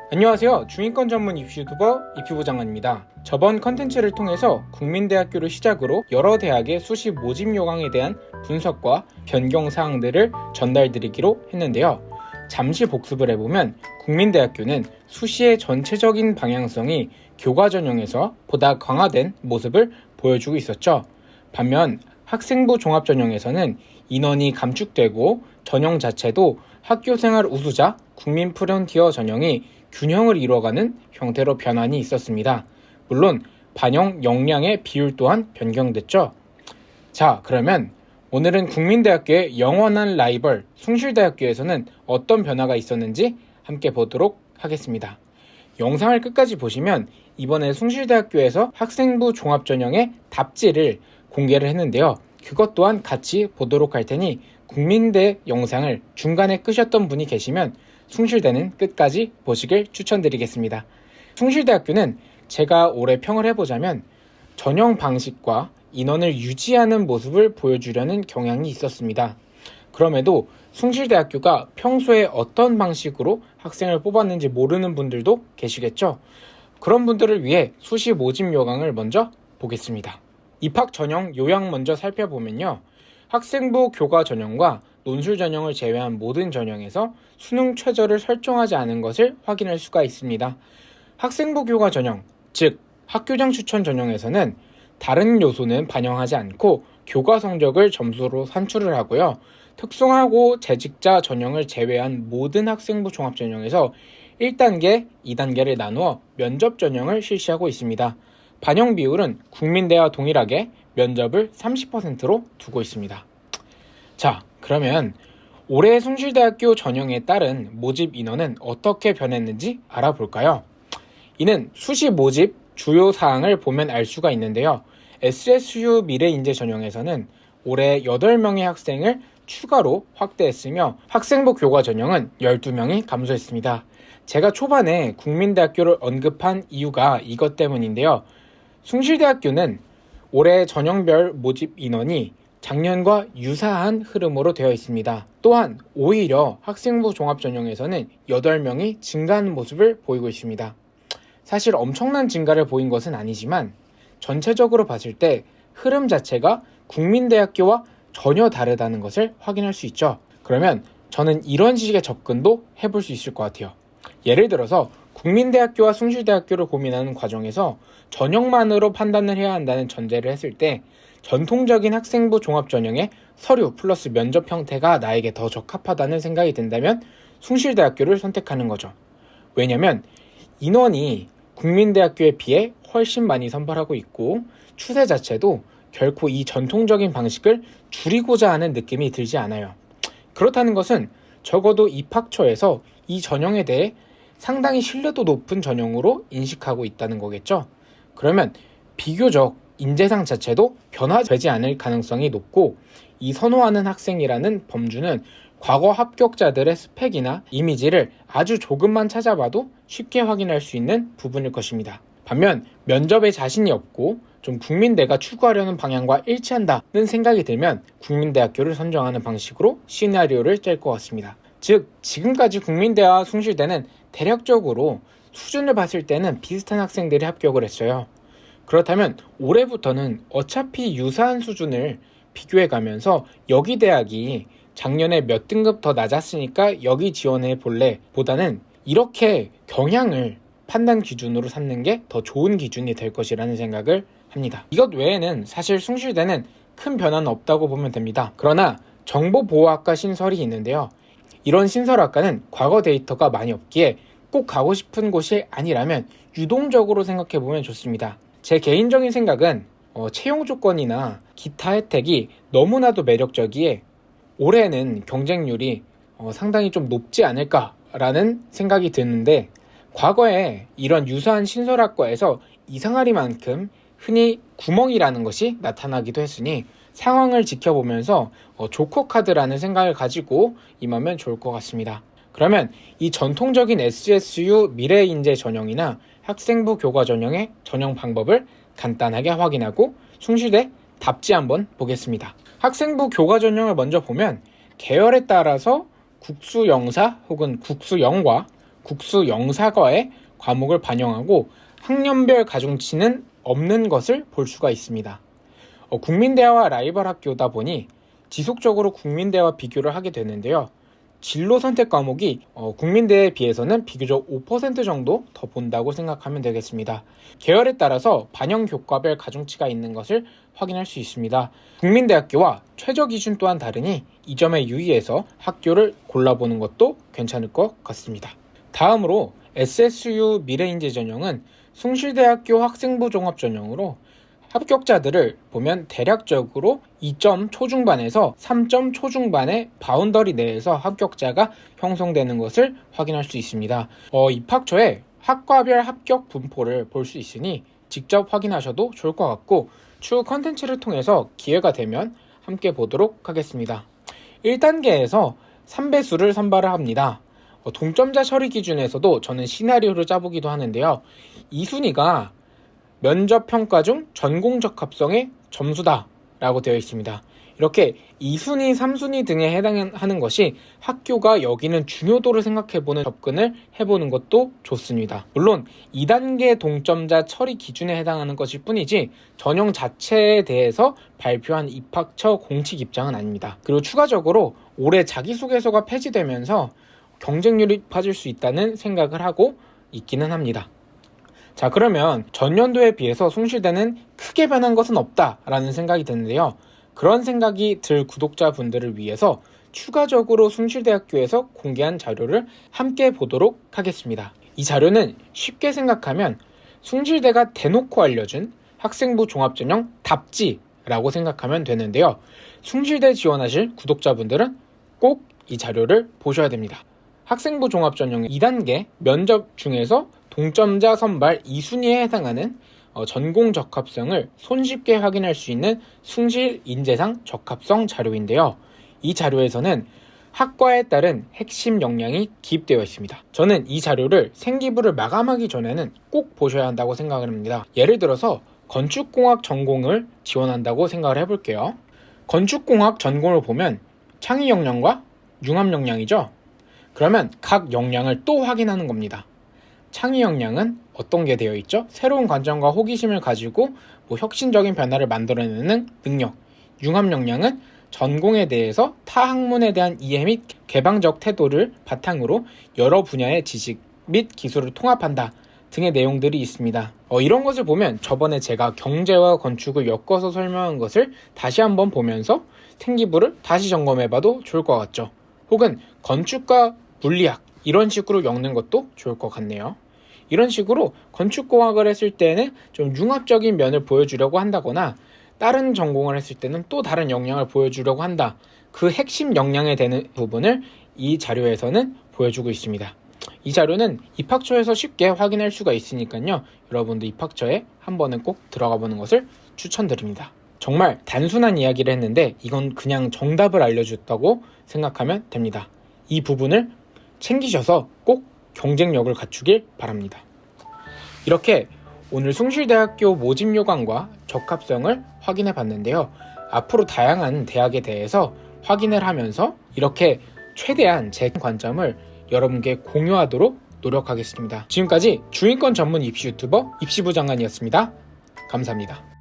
안녕하세요. 중위권 전문 입시 유튜버 입시부장관입니다. 저번 컨텐츠를 통해서 국민대학교를 시작으로 여러 대학의 수시 모집 요강에 대한 분석과 변경 사항들을 전달드리기로 했는데요. 잠시 복습을 해보면 국민대학교는 수시의 전체적인 방향성이 교과 전형에서 보다 강화된 모습을 보여주고 있었죠. 반면 학생부 종합전형에서는 인원이 감축되고 전형 자체도 학교생활 우수자 국민 프론티어 전형이 균형을 이루어가는 형태로 변환이 있었습니다. 물론 반영 역량의 비율 또한 변경됐죠. 자, 그러면 오늘은 국민대학교의 영원한 라이벌 숭실대학교에서는 어떤 변화가 있었는지 함께 보도록 하겠습니다. 영상을 끝까지 보시면 이번에 숭실대학교에서 학생부 종합전형의 답지를 공개를 했는데요. 그것 또한 같이 보도록 할 테니 국민대 영상을 중간에 끄셨던 분이 계시면 숭실대는 끝까지 보시길 추천드리겠습니다. 숭실대학교는 제가 올해 평을 해보자면 전형 방식과 인원을 유지하는 모습을 보여주려는 경향이 있었습니다. 그럼에도 숭실대학교가 평소에 어떤 방식으로 학생을 뽑았는지 모르는 분들도 계시겠죠? 그런 분들을 위해 수시 모집 요강을 먼저 보겠습니다. 입학 전형 요약 먼저 살펴보면요. 학생부 교과 전형과 논술 전형을 제외한 모든 전형에서 수능 최저를 설정하지 않은 것을 확인할 수가 있습니다. 학생부 교과 전형, 즉 학교장 추천 전형에서는 다른 요소는 반영하지 않고 교과 성적을 점수로 산출을 하고요. 특성화고 재직자 전형을 제외한 모든 학생부 종합 전형에서 1단계, 2단계를 나누어 면접 전형을 실시하고 있습니다. 반영 비율은 국민대와 동일하게 면접을 30%로 두고 있습니다. 자, 그러면 올해 숭실대학교 전형에 따른 모집 인원은 어떻게 변했는지 알아볼까요? 이는 수시 모집 주요 사항을 보면 알 수가 있는데요. SSU 미래인재 전형에서는 올해 8명의 학생을 추가로 확대했으며 학생부 교과 전형은 12명이 감소했습니다. 제가 초반에 국민대학교를 언급한 이유가 이것 때문인데요. 숭실대학교는 올해 전형별 모집 인원이 작년과 유사한 흐름으로 되어 있습니다. 또한 오히려 학생부 종합전형에서는 8명이 증가하는 모습을 보이고 있습니다. 사실 엄청난 증가를 보인 것은 아니지만 전체적으로 봤을 때 흐름 자체가 국민대학교와 전혀 다르다는 것을 확인할 수 있죠. 그러면 저는 이런 식의 접근도 해볼 수 있을 것 같아요. 예를 들어서 국민대학교와 숭실대학교를 고민하는 과정에서 전형만으로 판단을 해야 한다는 전제를 했을 때 전통적인 학생부 종합전형의 서류 플러스 면접 형태가 나에게 더 적합하다는 생각이 든다면 숭실대학교를 선택하는 거죠. 왜냐면 인원이 국민대학교에 비해 훨씬 많이 선발하고 있고 추세 자체도 결코 이 전통적인 방식을 줄이고자 하는 느낌이 들지 않아요. 그렇다는 것은 적어도 입학처에서 이 전형에 대해 상당히 신뢰도 높은 전형으로 인식하고 있다는 거겠죠. 그러면 비교적 인재상 자체도 변화되지 않을 가능성이 높고 이 선호하는 학생이라는 범주는 과거 합격자들의 스펙이나 이미지를 아주 조금만 찾아봐도 쉽게 확인할 수 있는 부분일 것입니다. 반면 면접에 자신이 없고 좀 국민대가 추구하려는 방향과 일치한다는 생각이 들면 국민대학교를 선정하는 방식으로 시나리오를 짤 것 같습니다. 즉 지금까지 국민대와 숭실대는 대략적으로 수준을 봤을 때는 비슷한 학생들이 합격을 했어요. 그렇다면 올해부터는 어차피 유사한 수준을 비교해가면서 여기 대학이 작년에 몇 등급 더 낮았으니까 여기 지원해 볼래 보다는 이렇게 경향을 판단 기준으로 삼는 게 더 좋은 기준이 될 것이라는 생각을 합니다. 이것 외에는 사실 숭실대는 큰 변화는 없다고 보면 됩니다. 그러나 정보보호학과 신설이 있는데요. 이런 신설학과는 과거 데이터가 많이 없기에 꼭 가고 싶은 곳이 아니라면 유동적으로 생각해보면 좋습니다. 제 개인적인 생각은 채용 조건이나 기타 혜택이 너무나도 매력적이에 올해는 경쟁률이 상당히 좀 높지 않을까라는 생각이 드는데 과거에 이런 유사한 신설학과에서 이상하리만큼 흔히 구멍이라는 것이 나타나기도 했으니 상황을 지켜보면서 조커 카드라는 생각을 가지고 임하면 좋을 것 같습니다. 그러면 이 전통적인 SSU 미래인재 전형이나 학생부 교과 전형의 전형 방법을 간단하게 확인하고 숭실대 답지 한번 보겠습니다. 학생부 교과 전형을 먼저 보면 계열에 따라서 국수영사 혹은 국수영과 국수 영사과의 과목을 반영하고 학년별 가중치는 없는 것을 볼 수가 있습니다. 국민대와 라이벌 학교다 보니 지속적으로 국민대와 비교를 하게 되는데요. 진로 선택 과목이 국민대에 비해서는 비교적 5% 정도 더 본다고 생각하면 되겠습니다. 계열에 따라서 반영 교과별 가중치가 있는 것을 확인할 수 있습니다. 국민대학교와 최저 기준 또한 다르니 이 점에 유의해서 학교를 골라보는 것도 괜찮을 것 같습니다. 다음으로 SSU 미래인재 전형은 숭실대학교 학생부 종합 전형으로 합격자들을 보면 대략적으로 2점 초중반에서 3점 초중반의 바운더리 내에서 합격자가 형성되는 것을 확인할 수 있습니다. 입학 초에 학과별 합격 분포를 볼 수 있으니 직접 확인하셔도 좋을 것 같고 추후 컨텐츠를 통해서 기회가 되면 함께 보도록 하겠습니다. 1단계에서 3배수를 선발을 합니다. 동점자 처리 기준에서도 저는 시나리오를 짜보기도 하는데요. 이 순위가 면접 평가 중 전공 적합성의 점수다 라고 되어 있습니다. 이렇게 2순위, 3순위 등에 해당하는 것이 학교가 여기는 중요도를 생각해보는 접근을 해보는 것도 좋습니다. 물론 2단계 동점자 처리 기준에 해당하는 것일 뿐이지 전형 자체에 대해서 발표한 입학처 공식 입장은 아닙니다. 그리고 추가적으로 올해 자기소개서가 폐지되면서 경쟁률이 높아질 수 있다는 생각을 하고 있기는 합니다. 자, 그러면 전년도에 비해서 숭실대는 크게 변한 것은 없다라는 생각이 드는데요. 그런 생각이 들 구독자분들을 위해서 추가적으로 숭실대학교에서 공개한 자료를 함께 보도록 하겠습니다. 이 자료는 쉽게 생각하면 숭실대가 대놓고 알려준 학생부 종합전형 답지라고 생각하면 되는데요. 숭실대 지원하실 구독자분들은 꼭 이 자료를 보셔야 됩니다. 학생부 종합전형 2단계 면접 중에서 동점자 선발 2순위에 해당하는 전공 적합성을 손쉽게 확인할 수 있는 숭실 인재상 적합성 자료인데요. 이 자료에서는 학과에 따른 핵심 역량이 기입되어 있습니다. 저는 이 자료를 생기부를 마감하기 전에는 꼭 보셔야 한다고 생각을 합니다. 예를 들어서 건축공학 전공을 지원한다고 생각을 해볼게요. 건축공학 전공을 보면 창의 역량과 융합 역량이죠. 그러면 각 역량을 또 확인하는 겁니다. 창의 역량은 어떤 게 되어 있죠? 새로운 관점과 호기심을 가지고 혁신적인 변화를 만들어내는 능력. 융합 역량은 전공에 대해서 타 학문에 대한 이해 및 개방적 태도를 바탕으로 여러 분야의 지식 및 기술을 통합한다 등의 내용들이 있습니다. 이런 것을 보면 저번에 제가 경제와 건축을 엮어서 설명한 것을 다시 한번 보면서 생기부를 다시 점검해봐도 좋을 것 같죠. 혹은 건축과 물리학 이런 식으로 엮는 것도 좋을 것 같네요. 이런 식으로 건축공학을 했을 때는 좀 융합적인 면을 보여주려고 한다거나 다른 전공을 했을 때는 또 다른 역량을 보여주려고 한다. 그 핵심 역량에 되는 부분을 이 자료에서는 보여주고 있습니다. 이 자료는 입학처에서 쉽게 확인할 수가 있으니까요. 여러분도 입학처에 한 번은 꼭 들어가 보는 것을 추천드립니다. 정말 단순한 이야기를 했는데 이건 그냥 정답을 알려줬다고 생각하면 됩니다. 이 부분을 챙기셔서 꼭 경쟁력을 갖추길 바랍니다. 이렇게 오늘 숭실대학교 모집 요강과 적합성을 확인해 봤는데요. 앞으로 다양한 대학에 대해서 확인을 하면서 이렇게 최대한 제 관점을 여러분께 공유하도록 노력하겠습니다. 지금까지 중위권 전문 입시 유튜버 입시부 장관이었습니다. 감사합니다.